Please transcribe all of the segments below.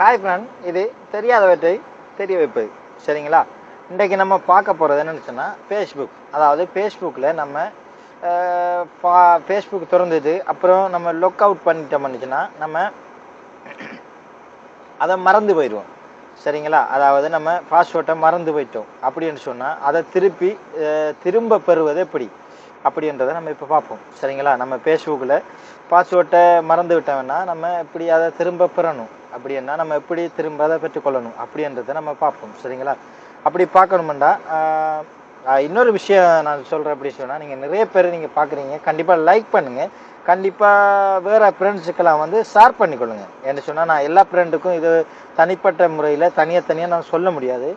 Hi friend, இது தெரியாதவற்றை தெரிய வைப்பது. சரிங்களா? இன்றைக்கு நம்ம பார்க்க போகிறது என்னென்னு சொன்னால் ஃபேஸ்புக். அதாவது ஃபேஸ்புக்கில் நம்ம ஃபேஸ்புக் திறந்தது அப்புறம் நம்ம லொக் அவுட் பண்ணிட்டோம்னுச்சுன்னா நம்ம அதை மறந்து போயிடுவோம். சரிங்களா? அதாவது நம்ம பாஸ்வேர்டை மறந்து போயிட்டோம் அப்படின்னு சொன்னால் அதை திரும்ப பெறுவது எப்படி அப்படின்றத நம்ம இப்போ பார்ப்போம். சரிங்களா? நம்ம ஃபேஸ்புக்கில் பாஸ்வேர்டை மறந்து விட்டோம்னா நம்ம எப்படி அதை திரும்ப பெறணும், அப்படின்னா நம்ம எப்படி திரும்ப அதை பெற்றுக்கொள்ளணும் அப்படின்றத நம்ம பார்ப்போம். சரிங்களா? அப்படி பார்க்கணுமெண்டா இன்னொரு விஷயம் நான் சொல்கிறேன். அப்படி சொன்னால் நீங்கள் நிறைய பேர் நீங்கள் பார்க்குறீங்க, கண்டிப்பாக லைக் பண்ணுங்கள், கண்டிப்பாக வேறு ஃப்ரெண்ட்ஸுக்கெல்லாம் ஷேர் பண்ணிக்கொள்ளுங்க. என்ன சொன்னால் நான் எல்லா ஃப்ரெண்டுக்கும் இது தனிப்பட்ட முறையில் தனியாக நான் சொல்ல முடியாது.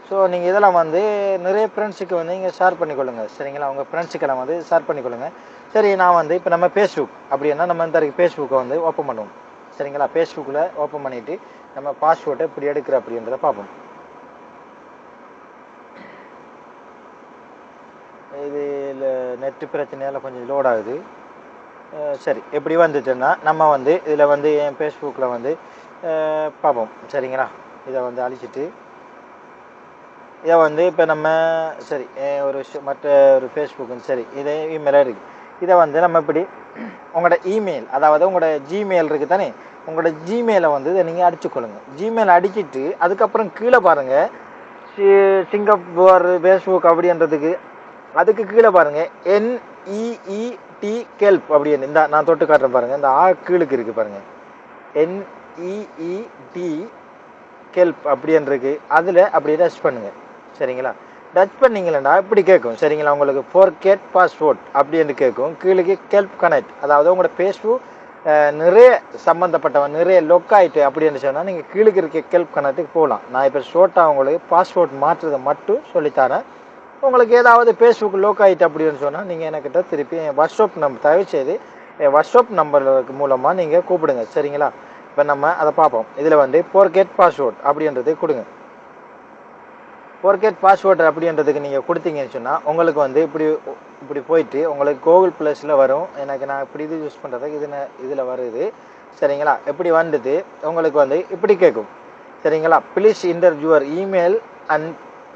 ஸோ நீங்கள் இதெல்லாம் நிறைய ஃப்ரெண்ட்ஸுக்கு நீங்கள் ஷேர் பண்ணிக்கொள்ளுங்க. சரிங்களா? உங்கள் ஃப்ரெண்ட்ஸுக்கெல்லாம் ஷேர் பண்ணிக்கொள்ளுங்க. சரி, நான் இப்போ நம்ம ஃபேஸ்புக் அப்படின்னா நம்ம இந்த ஃபேஸ்புக்கை ஓப்பன் பண்ணுவோம். சரிங்களா? ஃபேஸ்புக்கில் ஓப்பன் பண்ணிவிட்டு நம்ம பாஸ்வேர்டை இப்படி எடுக்கிற அப்படின்றத பார்ப்போம். இதில் நெட்டு பிரச்சனையால் கொஞ்சம் லோட் ஆகுது. சரி, எப்படி வந்துச்சுன்னா நம்ம இதில் என் ஃபேஸ்புக்கில் பார்ப்போம். சரிங்களா? இதை அழிச்சிட்டு இதை இப்போ நம்ம சரி மற்ற ஒரு ஃபேஸ்புக்குன்னு சரி இதை இமெயிலாக இருக்குது. இதை நம்ம இப்படி உங்களோட இமெயில், அதாவது உங்களோட ஜிமெயில் இருக்குது தானே, உங்களோட ஜிமெயிலை இதை நீங்கள் அடிச்சுக்கொள்ளுங்க. ஜிமெயில் அடிச்சுட்டு அதுக்கப்புறம் கீழே பாருங்கள் சிங்கப்பூர் ஃபேஸ்புக் அப்படின்றதுக்கு அதுக்கு கீழே பாருங்கள் NEET கெல்ப் அப்படின்னு இந்த நான் தொட்டு காட்டுறேன் பாருங்கள். இந்த கீழுக்கு இருக்குது பாருங்கள், NEET கெல்ப் அப்படின்றது அதில் அப்படி டச் பண்ணுங்கள். சரிங்களா? டச் பண்ணிங்களா இப்படி கேட்கும். சரிங்களா? உங்களுக்கு ஃபோர்கெட் பாஸ்வேர்ட் அப்படின்னு கேட்கும். கீழே கெல்ப் கனெக்ட், அதாவது உங்களோட ஃபேஸ்புக் நிறைய சம்மந்தப்பட்டவன் நிறைய லொக் ஆகிட்டு அப்படின்னு சொன்னால் நீங்கள் கீழே இருக்க கெல்ப் கனெக்ட்டுக்கு போகலாம். நான் இப்போ ஷோர்ட்டாக உங்களுக்கு பாஸ்வேர்ட் மாற்றுறதை மட்டும் சொல்லித்தரேன். உங்களுக்கு ஏதாவது ஃபேஸ்புக் லோக் ஆகிட்டு அப்படின்னு சொன்னால் நீங்கள் என்கிட்ட திருப்பி என் வாட்ஸ்அப் நம்பர் தயவுசெய்து என் வாட்ஸ்அப் நம்பருக்கு மூலமாக நீங்கள் கூப்பிடுங்க. சரிங்களா? இப்போ நம்ம அதை பார்ப்போம். இதில் ஃபோர்கெட் பாஸ்வேர்ட் அப்படின்றது கொடுங்க. ஃபோர்கெட் பாஸ்வேர்டு அப்படின்றதுக்கு நீங்கள் கொடுத்தீங்கன்னு சொன்னால் உங்களுக்கு இப்படி போயிட்டு உங்களுக்கு கூகுள் ப்ளஸில் வரும். நான் இப்படி இது யூஸ் பண்ணுறதுக்கு இதில் வருது. சரிங்களா? எப்படி வந்தது உங்களுக்கு இப்படி கேட்கும். சரிங்களா? Please inter your email and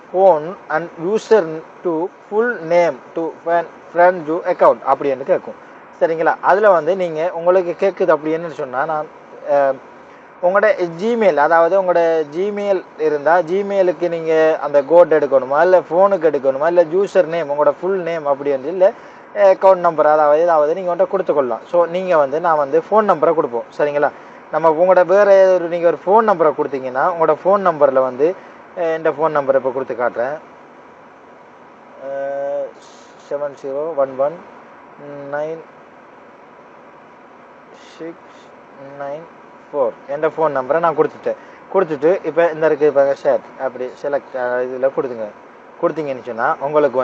phone and user to full name to friend you account அப்படின்னு கேட்கும். சரிங்களா? அதில் நீங்கள் உங்களுக்கு கேட்குது அப்படின்னு சொன்னால் நான் உங்களோட ஜிமெயில், அதாவது உங்களோட ஜிமெயில் இருந்தால் ஜிமெயிலுக்கு நீங்கள் அந்த கோட் எடுக்கணுமா, இல்லை ஃபோனுக்கு எடுக்கணுமா, இல்லை யூசர் நேம் உங்களோட ஃபுல் நேம் அப்படின்னு இல்லை அக்கௌண்ட் நம்பர் அதாவது நீங்கள் கொடுத்துக்கொள்ளலாம். ஸோ நீங்கள் நான் ஃபோன் நம்பரை கொடுப்போம். சரிங்களா? நம்ம உங்களோட வேறு நீங்கள் ஒரு ஃபோன் நம்பரை கொடுத்தீங்கன்னா உங்களோட ஃபோன் நம்பரில் இந்த ஃபோன் நம்பரை இப்போ கொடுத்து காட்டுறேன். 70119694 என்ற ஃபோன் நம்பரை நான் கொடுத்துட்டு இப்போ இந்த இருக்குது இப்போ ஷேர் அப்படி செலக்ட் இதில் கொடுத்தீங்கன்னு சொன்னால் உங்களுக்கு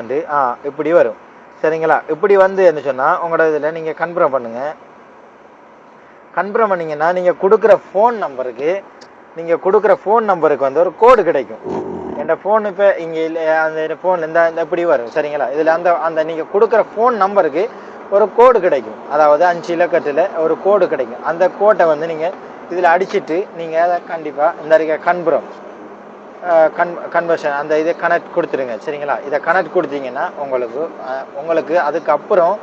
இப்படி வரும். சரிங்களா? இப்படி என்ன சொன்னால் உங்களோட இதில் நீங்கள் கன்ஃபார்ம் பண்ணுங்கள். கன்ஃபார்ம் பண்ணிங்கன்னா நீங்கள் கொடுக்குற ஃபோன் நம்பருக்கு ஒரு கோடு கிடைக்கும். என் ஃபோன் இப்போ இங்கே அந்த ஃபோன் இந்த இப்படி வரும். சரிங்களா? இதில் அந்த நீங்கள் கொடுக்குற ஃபோன் நம்பருக்கு ஒரு கோடு கிடைக்கும். அதாவது 5 இலக்கத்தில் ஒரு கோடு கிடைக்கும். அந்த கோட்டை நீங்கள் இதில் அடிச்சுட்டு நீங்கள் அதை கண்டிப்பாக இந்த கன்வர்ஷன் அந்த இதை கனெக்ட் கொடுத்துருங்க. சரிங்களா? இதை கனெக்ட் கொடுத்தீங்கன்னா உங்களுக்கு அதுக்கப்புறம்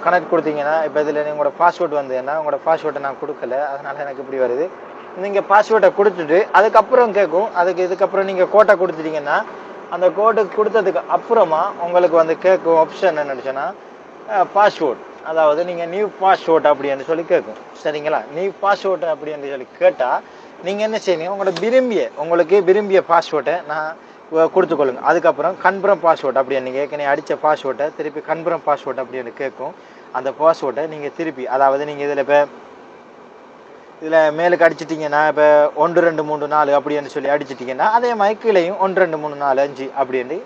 கனெக்ட் கொடுத்தீங்கன்னா இப்போ இதில் உங்களோட பாஸ்வேர்டு உங்களோட பாஸ்வேர்டை நான் கொடுக்கல, அதனால் எனக்கு இப்படி வருது. நீங்கள் பாஸ்வேர்டை கொடுத்துட்டு அதுக்கப்புறம் கேட்கும். இதுக்கப்புறம் நீங்கள் கோட்டை கொடுத்துட்டீங்கன்னா அந்த கோடு கொடுத்ததுக்கு அப்புறமா உங்களுக்கு கேட்கும் ஆப்ஷன் என்னன்னு சொன்னால் பாஸ்வேர்ட், அதாவது நீங்கள் நியூ பாஸ்வேர்ட் அப்படின்னு சொல்லி கேட்கும். சரிங்களா? நியூ பாஸ்வேர்ட் அப்படின்னு சொல்லி கேட்டால் நீங்கள் என்ன செய்யணும், உங்களுக்கு விரும்பிய பாஸ்வேர்டை நான் கொடுத்துக்கொள்ளுங்க. அதுக்கப்புறம் கன்ஃபார்ம் பாஸ்வேர்ட் அப்படின்னு நீங்கள் ஏற்கனவே அடித்த பாஸ்வேர்டை திருப்பி கன்ஃபார்ம் பாஸ்வேர்ட் அப்படின்னு கேட்கும். அந்த பாஸ்வேர்டை நீங்கள் திருப்பி, அதாவது நீங்கள் இதில் மேலுக்கு அடிச்சிட்டிங்கன்னா இப்போ 1 2 3 4 அப்படின்னு சொல்லி அடிச்சிட்டிங்கன்னா அதே மாதிரி கீழேயும் 1 2 3 4 5 அப்படின்னு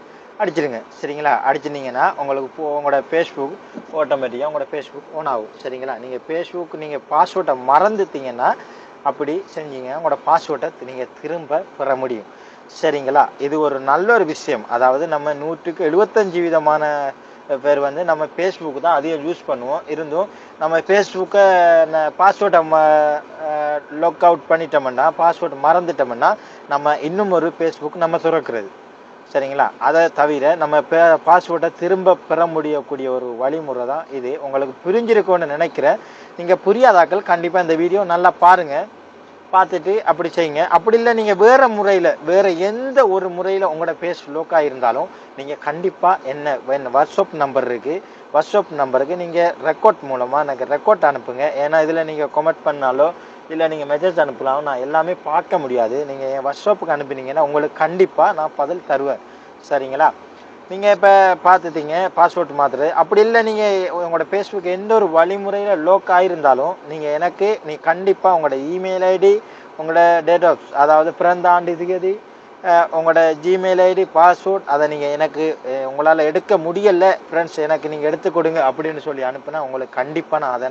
அடிச்சிடுங்க. சரிங்களா? அடிச்சிட்டிங்கன்னா உங்களோட ஃபேஸ்புக் ஆட்டோமேட்டிக்காக உங்களோட ஃபேஸ்புக் ஓன் ஆகும். சரிங்களா? நீங்கள் பாஸ்வேர்டை மறந்துட்டீங்கன்னா அப்படி செஞ்சீங்க உங்களோட பாஸ்வேர்டை நீங்கள் திரும்ப பெற முடியும். சரிங்களா? இது ஒரு நல்ல ஒரு விஷயம். அதாவது நம்ம 100க்கு 75% பேர் நம்ம ஃபேஸ்புக்கு தான் அதிகம் யூஸ் பண்ணுவோம். இருந்தும் நம்ம ஃபேஸ்புக்கை பாஸ்வேர்டை லாக் அவுட் பண்ணிட்டோம்னா, பாஸ்வேர்டு மறந்துட்டோம்னா, நம்ம இன்னும் ஒரு ஃபேஸ்புக் நம்ம திறக்கிறது. சரிங்களா? அதை தவிர நம்ம பாஸ்வேர்டை திரும்ப பெற முடியக்கூடிய ஒரு வழிமுறை தான் இது. உங்களுக்கு புரிஞ்சிருக்கும்னு நினைக்கிறேன். நீங்கள் புரியாதாக்கள் கண்டிப்பாக இந்த வீடியோ நல்லா பாருங்கள். பார்த்துட்டு அப்படி செய்யுங்க. அப்படி இல்லை நீங்கள் வேறு எந்த ஒரு முறையில் உங்களோட பேஜ் லோக் ஆகியிருந்தாலும் நீங்கள் கண்டிப்பாக என்ன வாட்ஸ்அப் நம்பர் இருக்குது, வாட்ஸ்அப் நம்பருக்கு நீங்கள் ரெக்கார்ட் மூலமாக எனக்கு ரெக்கார்ட் அனுப்புங்க. ஏன்னா இதில் நீங்கள் கமெண்ட் பண்ணாலோ இல்லை நீங்கள் மெசேஜ் அனுப்பலாம், நான் எல்லாமே பார்க்க முடியாது. நீங்கள் என் வாட்ஸ்அப்புக்கு அனுப்பினீங்கன்னா உங்களுக்கு கண்டிப்பாக நான் பதில் தருவேன். சரிங்களா? நீங்கள் இப்போ பார்த்துட்டீங்க பாஸ்வேர்ட் மாற்றுறது. அப்படி இல்லை நீங்கள் உங்களோட ஃபேஸ்புக் எந்த ஒரு வழிமுறையில் லோக் ஆகியிருந்தாலும் நீ கண்டிப்பாக உங்களோட இமெயில் ஐடி, உங்களோட டேட் ஆஃப் அதாவது பிறந்த ஆண்டு திகதி, உங்களோட ஜிமெயில் ஐடி, பாஸ்வேர்ட் அதை நீங்கள் எனக்கு உங்களால் எடுக்க முடியலை ஃப்ரெண்ட்ஸ் எனக்கு நீங்கள் எடுத்து கொடுங்க அப்படின்னு சொல்லி அனுப்புனா உங்களுக்கு கண்டிப்பாக நான் அதை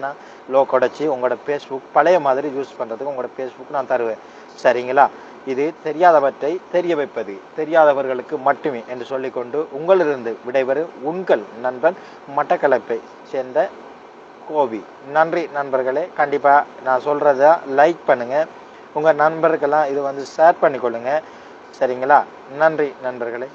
லோக் உடைச்சி உங்களோட ஃபேஸ்புக் பழைய மாதிரி யூஸ் பண்ணுறதுக்கு உங்களோட ஃபேஸ்புக் நான் தருவேன். சரிங்களா? இது தெரியாதவற்றை தெரிய வைப்பது தெரியாதவர்களுக்கு மட்டுமே என்று சொல்லிக்கொண்டு உங்களிலிருந்து விடைபெறும் உங்கள் நண்பன் மட்டக்களப்பை சேர்ந்த கோபி. நன்றி நண்பர்களே. கண்டிப்பாக நான் சொல்கிறத லைக் பண்ணுங்கள், உங்கள் நண்பருக்கெல்லாம் இது ஷேர் பண்ணிக்கொள்ளுங்கள். சரிங்களா? நன்றி நண்பர்களே.